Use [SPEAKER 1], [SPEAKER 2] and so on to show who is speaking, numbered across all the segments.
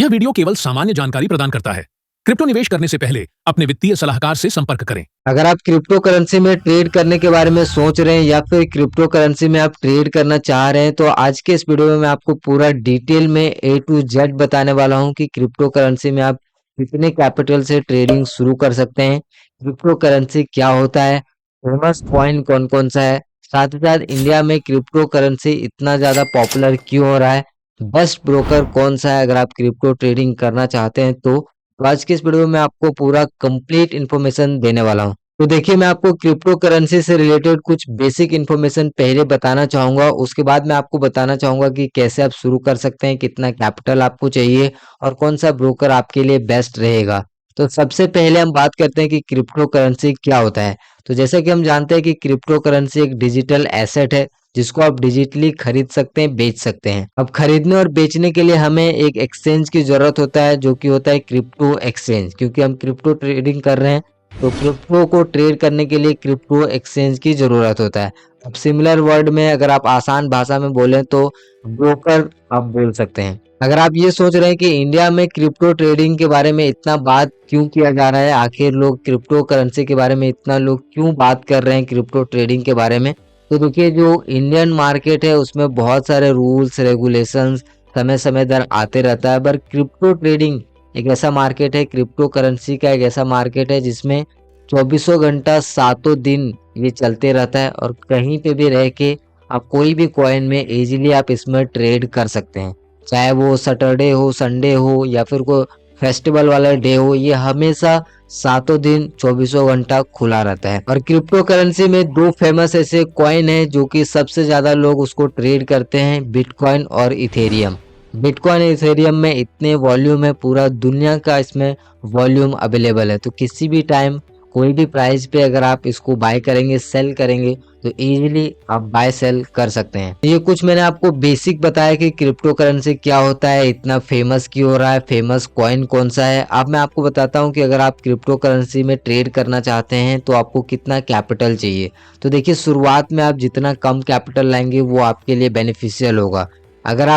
[SPEAKER 1] यह वीडियो केवल सामान्य जानकारी प्रदान करता है। क्रिप्टो निवेश करने से पहले अपने वित्तीय सलाहकार से संपर्क करें।
[SPEAKER 2] अगर आप क्रिप्टो करेंसी में ट्रेड करने के बारे में सोच रहे हैं या फिर क्रिप्टो करेंसी में आप ट्रेड करना चाह रहे हैं तो आज के इस वीडियो में मैं आपको पूरा डिटेल में A to Z बताने वाला हूं कि क्रिप्टो करेंसी में आप कितने कैपिटल से ट्रेडिंग शुरू कर सकते हैं, क्रिप्टो करेंसी क्या होता है, फेमस कॉइन कौन कौन सा है, साथ ही साथ इंडिया में क्रिप्टो करेंसी इतना ज्यादा पॉपुलर क्यों हो रहा है, बेस्ट ब्रोकर कौन सा है अगर आप क्रिप्टो ट्रेडिंग करना चाहते हैं तो आज के इस वीडियो में आपको पूरा कंप्लीट इन्फॉर्मेशन देने वाला हूं। तो देखिए मैं आपको क्रिप्टो करेंसी से रिलेटेड कुछ बेसिक इन्फॉर्मेशन पहले बताना चाहूंगा, उसके बाद मैं आपको बताना चाहूंगा कि कैसे आप शुरू कर सकते हैं, कितना कैपिटल आपको चाहिए और कौन सा ब्रोकर आपके लिए बेस्ट रहेगा। तो सबसे पहले हम बात करते हैं कि क्रिप्टो करेंसी क्या होता है। तो जैसा कि हम जानते हैं कि क्रिप्टो करेंसी एक डिजिटल एसेट है जिसको आप डिजिटली खरीद सकते हैं, बेच सकते हैं। अब खरीदने और बेचने के लिए हमें एक एक्सचेंज की जरूरत होता है जो कि होता है क्रिप्टो एक्सचेंज, क्योंकि हम क्रिप्टो ट्रेडिंग कर रहे हैं तो क्रिप्टो को ट्रेड करने के लिए क्रिप्टो एक्सचेंज की जरूरत होता है। अब सिमिलर वर्ड में अगर आप आसान भाषा में बोलें तो ब्रोकर आप बोल सकते हैं। अगर आप ये सोच रहे हैं कि इंडिया में क्रिप्टो ट्रेडिंग के बारे में इतना बात क्यों किया जा रहा है, आखिर लोग क्रिप्टो करेंसी के बारे में इतना लोग क्यों बात कर रहे हैं क्रिप्टो ट्रेडिंग के बारे में, तो देखिए जो इंडियन मार्केट है उसमें बहुत सारे रूल्स रेगुलेशंस समय समय दर आते रहता है। पर क्रिप्टो ट्रेडिंग एक ऐसा मार्केट है, क्रिप्टो करेंसी का एक ऐसा मार्केट है जिसमें चौबीसों घंटा सातों दिन ये चलते रहता है और कहीं पे भी रह के आप कोई भी कॉइन में इजीली आप इसमें ट्रेड कर सकते हैं। चाहे वो सैटरडे हो, संडे हो या फिर कोई फेस्टिवल वाला डे हो, ये हमेशा सातों दिन चौबीसों घंटा खुला रहता है। और क्रिप्टो करेंसी में दो फेमस ऐसे कॉइन है जो कि सबसे ज्यादा लोग उसको ट्रेड करते हैं, बिटकॉइन और इथेरियम। बिटकॉइन इथेरियम में इतने वॉल्यूम है, पूरा दुनिया का इसमें वॉल्यूम अवेलेबल है, तो किसी भी टाइम कोई भी प्राइस पे अगर आप इसको बाय करेंगे सेल करेंगे तो इजीली आप बाय सेल कर सकते हैं। ये कुछ मैंने आपको बेसिक बताया कि क्रिप्टो करेंसी क्या होता है, इतना फेमस क्यों हो रहा है, फेमस कॉइन कौन सा है। अब मैं आपको बताता हूँ कि अगर आप क्रिप्टो करेंसी में ट्रेड करना चाहते हैं तो आपको कितना कैपिटल चाहिए। तो देखिए शुरुआत में आप जितना कम कैपिटल लाएंगे वो आपके लिए बेनिफिशियल होगा। अगर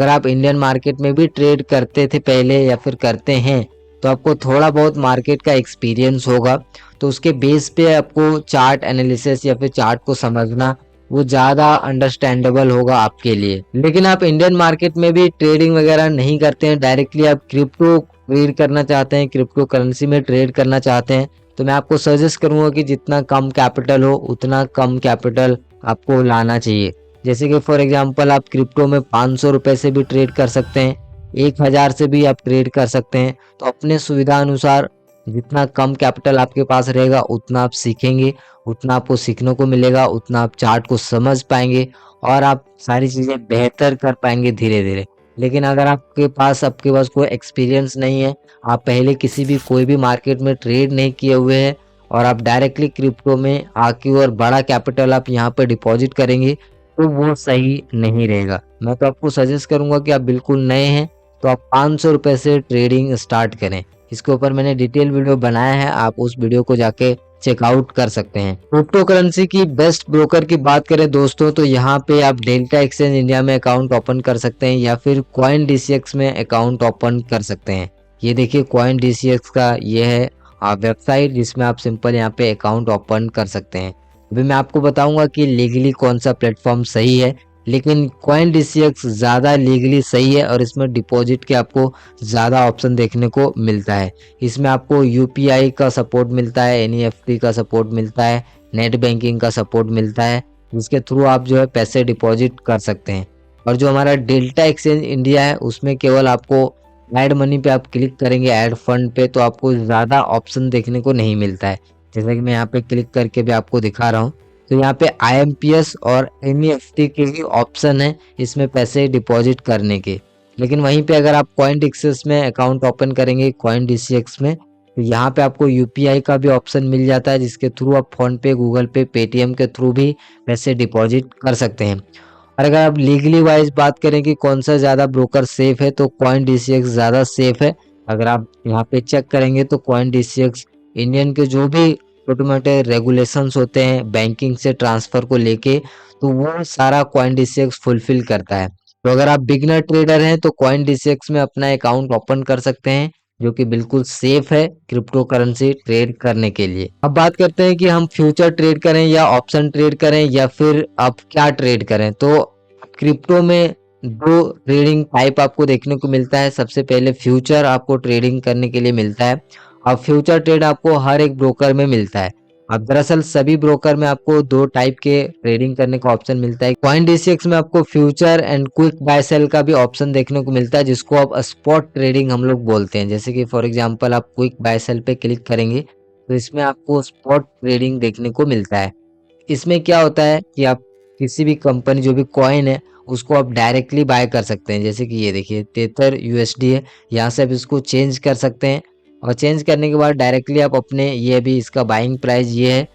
[SPEAKER 2] आप इंडियन मार्केट में भी ट्रेड करते थे पहले या फिर करते हैं तो आपको थोड़ा बहुत मार्केट का एक्सपीरियंस होगा, तो उसके बेस पे आपको चार्ट एनालिसिस या फिर चार्ट को समझना वो ज़्यादा अंडरस्टैंडेबल होगा आपके लिए। लेकिन आप इंडियन मार्केट में भी ट्रेडिंग वगैरह नहीं करते हैं, डायरेक्टली आप क्रिप्टो ट्रेड करना चाहते हैं, क्रिप्टो करेंसी में ट्रेड करना चाहते हैं, तो मैं आपको सजेस्ट करूंगा कि जितना कम कैपिटल हो उतना कम कैपिटल आपको लाना चाहिए। जैसे कि फॉर एग्जांपल आप क्रिप्टो में 500 रुपए से भी ट्रेड कर सकते हैं, 1000 से भी आप ट्रेड कर सकते हैं। तो अपने सुविधा अनुसार जितना कम कैपिटल आपके पास रहेगा उतना आप सीखेंगे, उतना आपको सीखने को मिलेगा, उतना आप चार्ट को समझ पाएंगे और आप सारी चीज़ें बेहतर कर पाएंगे धीरे धीरे। लेकिन अगर आपके पास कोई एक्सपीरियंस नहीं है, आप पहले किसी भी कोई भी मार्केट में ट्रेड नहीं किए हुए हैं और आप डायरेक्टली क्रिप्टो में आके और बड़ा कैपिटल आप यहाँ पर डिपॉजिट करेंगे तो वो सही नहीं रहेगा। मैं तो आपको सजेस्ट करूंगा कि आप बिल्कुल नए हैं तो आप 500 रुपए से ट्रेडिंग स्टार्ट करें। इसके ऊपर मैंने डिटेल वीडियो बनाया है, आप उस वीडियो को जाके चेकआउट कर सकते हैं। क्रिप्टो करेंसी की बेस्ट ब्रोकर की बात करें दोस्तों तो यहाँ पे आप डेल्टा एक्सचेंज इंडिया में अकाउंट ओपन कर सकते हैं या फिर कॉइन डीसीएक्स में अकाउंट ओपन कर सकते हैं। ये देखिए कॉइन डीसीएक्स का ये है वेबसाइट जिसमें आप सिंपल यहाँ पे अकाउंट ओपन कर सकते हैं। अभी मैं आपको बताऊंगा कि लीगली कौन सा प्लेटफॉर्म सही है, लेकिन कॉइन डीसीएक्स ज़्यादा लीगली सही है और इसमें डिपॉजिट के आपको ज़्यादा ऑप्शन देखने को मिलता है। इसमें आपको यूपीआई का सपोर्ट मिलता है, एनईएफटी का सपोर्ट मिलता है, नेट बैंकिंग का सपोर्ट मिलता है, जिसके थ्रू आप जो है पैसे डिपॉजिट कर सकते हैं। और जो हमारा डेल्टा एक्सचेंज इंडिया है उसमें केवल आपको ऐड मनी पे आप क्लिक करेंगे, ऐड फंड पे, तो आपको ज़्यादा ऑप्शन देखने को नहीं मिलता है। जैसे कि मैं यहाँ पे क्लिक करके भी आपको दिखा रहा हूँ तो यहाँ पे आईएमपीएस और एनईएफटी के ही ऑप्शन है इसमें पैसे डिपॉजिट करने के। लेकिन वहीं पे अगर आप कॉइन डीसीएक्स में अकाउंट ओपन करेंगे, कॉइन डीसीएक्स में, तो यहाँ पे आपको यूपीआई का भी ऑप्शन मिल जाता है जिसके थ्रू आप फोन पे, गूगल पे, पेटीएम के थ्रू भी पैसे डिपॉजिट कर सकते हैं। और अगर आप लीगली वाइज बात करें कि कौन सा ज़्यादा ब्रोकर सेफ है तो कॉइन डीसीएक्स ज़्यादा सेफ है। अगर आप यहाँ पे चेक करेंगे तो कॉइन डीसीएक्स इंडियन के जो भी छोटे मोटे रेगुलेशंस होते हैं बैंकिंग से ट्रांसफर को लेके, तो वो सारा कॉइन डीसीएक्स फुलफिल करता है। तो अगर आप बिगनर ट्रेडर हैं तो कॉइन DCX में अपना अकाउंट ओपन कर सकते हैं, जो कि बिल्कुल सेफ है क्रिप्टो करेंसी ट्रेड करने के लिए। अब बात करते हैं कि हम फ्यूचर ट्रेड करें या ऑप्शन ट्रेड करें या फिर आप क्या ट्रेड करें। तो क्रिप्टो में दो ट्रेडिंग टाइप आपको देखने को मिलता है। सबसे पहले फ्यूचर आपको ट्रेडिंग करने के लिए मिलता है। अब फ्यूचर ट्रेड आपको हर एक ब्रोकर में मिलता है। अब दरअसल सभी ब्रोकर में आपको दो टाइप के ट्रेडिंग करने का ऑप्शन मिलता है। कॉइन DCX में आपको future and quick buy sell का भी ऑप्शन देखने को मिलता है, जिसको आप स्पॉट ट्रेडिंग हम लोग बोलते हैं। जैसे कि फॉर एग्जांपल आप क्विक बाय सेल पे क्लिक करेंगे तो इसमें आपको स्पॉट ट्रेडिंग देखने को मिलता है। इसमें क्या होता है कि आप किसी भी कंपनी जो भी कॉइन है उसको आप डायरेक्टली बाय कर सकते हैं। जैसे कि ये देखिए तेतर USD है, यहाँ से आप इसको चेंज कर सकते हैं और चेंज करने के बाद डायरेक्टली आप अपने ये भी इसका बाइंग प्राइस ये है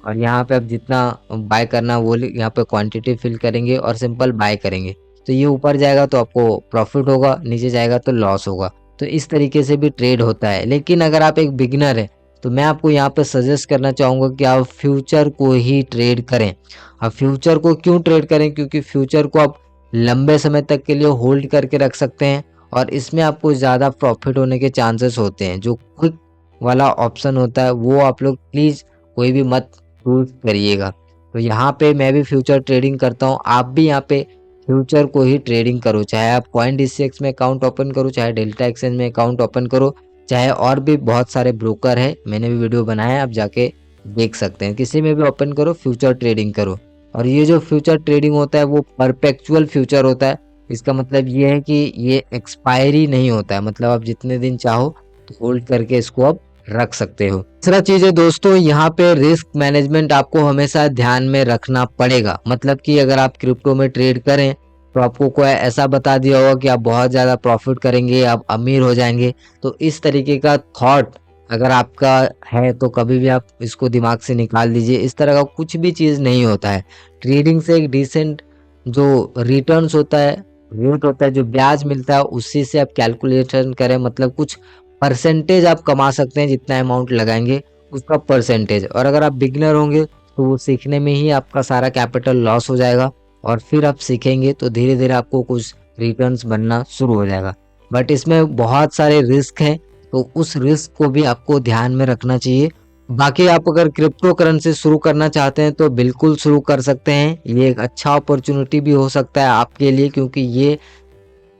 [SPEAKER 2] और यहाँ पे आप जितना बाय करना वो यहाँ पे क्वांटिटी फिल करेंगे और सिंपल बाय करेंगे। तो ये ऊपर जाएगा तो आपको प्रॉफिट होगा, नीचे जाएगा तो लॉस होगा। तो इस तरीके से भी ट्रेड होता है। लेकिन अगर आप एक बिगिनर है तो मैं आपको यहाँ पे सजेस्ट करना चाहूँगा कि आप फ्यूचर को ही ट्रेड करें। अब फ्यूचर को क्यों ट्रेड करें? क्योंकि फ्यूचर को आप लंबे समय तक के लिए होल्ड करके रख सकते हैं और इसमें आपको ज़्यादा प्रॉफिट होने के चांसेस होते हैं। जो क्विक वाला ऑप्शन होता है वो आप लोग प्लीज़ कोई भी मत चूज करिएगा। तो यहाँ पे मैं भी फ्यूचर ट्रेडिंग करता हूँ, आप भी यहाँ पे फ्यूचर को ही ट्रेडिंग करो। चाहे आप कॉइन DCX में अकाउंट ओपन करो, चाहे डेल्टा एक्सचेंज में अकाउंट ओपन करो, चाहे और भी बहुत सारे ब्रोकर है, मैंने भी वीडियो बनाया है, आप जाके देख सकते हैं। किसी में भी ओपन करो, फ्यूचर ट्रेडिंग करो। और ये जो फ्यूचर ट्रेडिंग होता है वो परपेचुअल फ्यूचर होता है। इसका मतलब ये है कि ये एक्सपायरी नहीं होता है, मतलब आप जितने दिन चाहो तो होल्ड करके इसको आप रख सकते हो। दूसरा चीज है दोस्तों, यहाँ पे रिस्क मैनेजमेंट आपको हमेशा ध्यान में रखना पड़ेगा। मतलब कि अगर आप क्रिप्टो में ट्रेड करें तो आपको कोई ऐसा बता दिया होगा कि आप बहुत ज्यादा प्रॉफिट करेंगे, आप अमीर हो जाएंगे, तो इस तरीके का थॉट अगर आपका है तो कभी भी आप इसको दिमाग से निकाल दीजिए। इस तरह का कुछ भी चीज नहीं होता है। ट्रेडिंग से एक डिसेंट जो रिटर्न्स होता है, रेट होता है, जो ब्याज मिलता है, उसी से आप कैलकुलेशन करें, मतलब कुछ परसेंटेज आप कमा सकते हैं। जितना अमाउंट लगाएंगे उसका परसेंटेज। और अगर आप बिगनर होंगे तो वो सीखने में ही आपका सारा कैपिटल लॉस हो जाएगा और फिर आप सीखेंगे तो धीरे धीरे आपको कुछ रिटर्न्स बनना शुरू हो जाएगा। बट इसमें बहुत सारे रिस्क हैं, तो उस रिस्क को भी आपको ध्यान में रखना चाहिए। बाकी आप अगर क्रिप्टो करेंसी शुरू करना चाहते हैं तो बिल्कुल शुरू कर सकते हैं। ये एक अच्छा अपॉर्चुनिटी भी हो सकता है आपके लिए, क्योंकि ये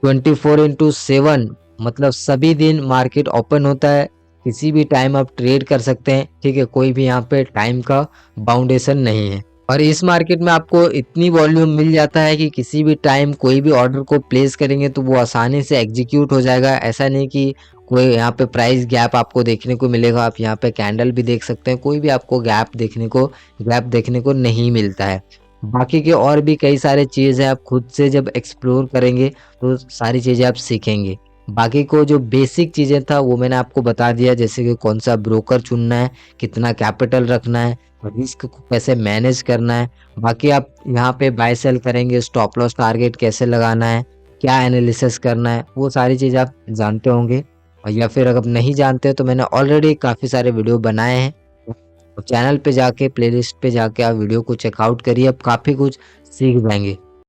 [SPEAKER 2] 24/7 मतलब सभी दिन मार्केट ओपन होता है। किसी भी टाइम आप ट्रेड कर सकते हैं, ठीक है। कोई भी यहाँ पे टाइम का बाउंडेशन नहीं है। और इस मार्केट में आपको इतनी वॉल्यूम मिल जाता है कि किसी भी टाइम कोई भी ऑर्डर को प्लेस करेंगे तो वो आसानी से एग्जीक्यूट हो जाएगा। ऐसा नहीं कि कोई यहाँ पे प्राइस गैप आपको देखने को मिलेगा। आप यहाँ पे कैंडल भी देख सकते हैं, कोई भी आपको गैप देखने को नहीं मिलता है। बाकी के और भी कई सारे चीज़ है, आप खुद से जब एक्सप्लोर करेंगे तो सारी चीज़ें आप सीखेंगे। बाकी को जो बेसिक चीज़ें था वो मैंने आपको बता दिया, जैसे कि कौन सा ब्रोकर चुनना है, कितना कैपिटल रखना है, रिस्क को कैसे मैनेज करना है। बाकी आप यहाँ पे बाय सेल करेंगे, स्टॉप लॉस टारगेट कैसे लगाना है, क्या एनालिसिस करना है, वो सारी चीज़ आप जानते होंगे। और या फिर अगर नहीं जानते तो मैंने ऑलरेडी काफ़ी सारे वीडियो बनाए हैं। तो चैनल पे जाके प्लेलिस्ट पे जाके आप वीडियो को चेकआउट करिए, आप काफ़ी कुछ सीख जाएंगे।